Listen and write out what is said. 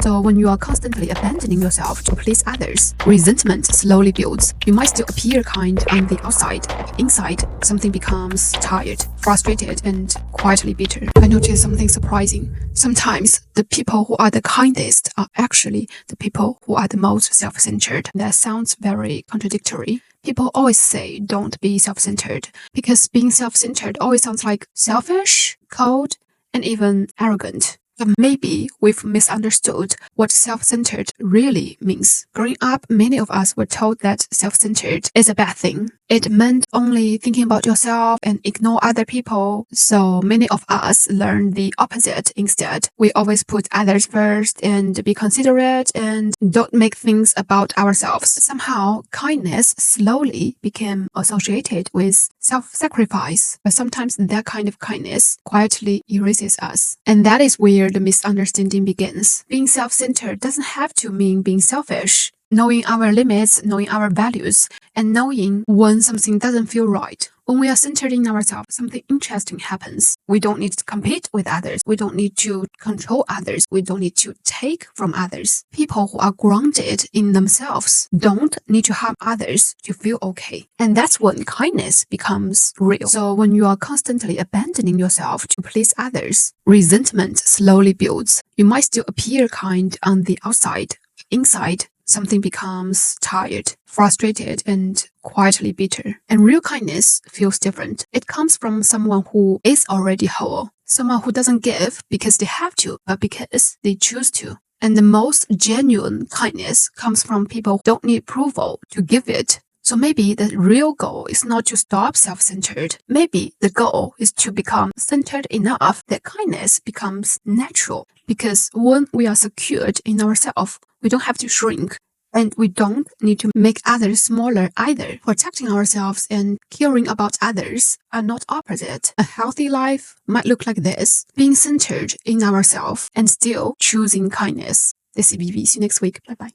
So when you are constantly abandoning yourself to please others, resentment slowly builds. You might still appear kind on the outside, but inside, something becomes tired, frustrated, and quietly bitter. I noticed something surprising. Sometimes the people who are the kindest are actually the people who are the most self-centered. That sounds very contradictory. People always say don't be self-centered because being self-centered always sounds like selfish, cold, and even arrogant. But maybe we've misunderstood what self-centered really means. Growing up, many of us were told that self-centered is a bad thing. It meant only thinking about yourself and ignore other people. So many of us learn the opposite instead. We always put others first and be considerate and don't make things about ourselves. Somehow, kindness slowly became associated with self-sacrifice. But sometimes that kind of kindness quietly erases us. And that is where the misunderstanding begins. Being self-centered doesn't have to mean being selfish. Knowing our limits, knowing our values, and knowing when something doesn't feel right. When we are centered in ourselves, something interesting happens. We don't need to compete with others. We don't need to control others. We don't need to take from others. People who are grounded in themselves don't need to harm others to feel okay. And that's when kindness becomes real. So when you are constantly abandoning yourself to please others, resentment slowly builds. You might still appear kind on the outside. Inside, something becomes tired, frustrated, and quietly bitter. And real kindness feels different. It comes from someone who is already whole. Someone who doesn't give because they have to, but because they choose to. And the most genuine kindness comes from people who don't need approval to give it. So maybe the real goal is not to stop self-centered. Maybe the goal is to become centered enough that kindness becomes natural. Because when we are secured in ourselves, we don't have to shrink. And we don't need to make others smaller either. Protecting ourselves and caring about others are not opposite. A healthy life might look like this. Being centered in ourselves and still choosing kindness. This is Vivi. See you next week. Bye-bye.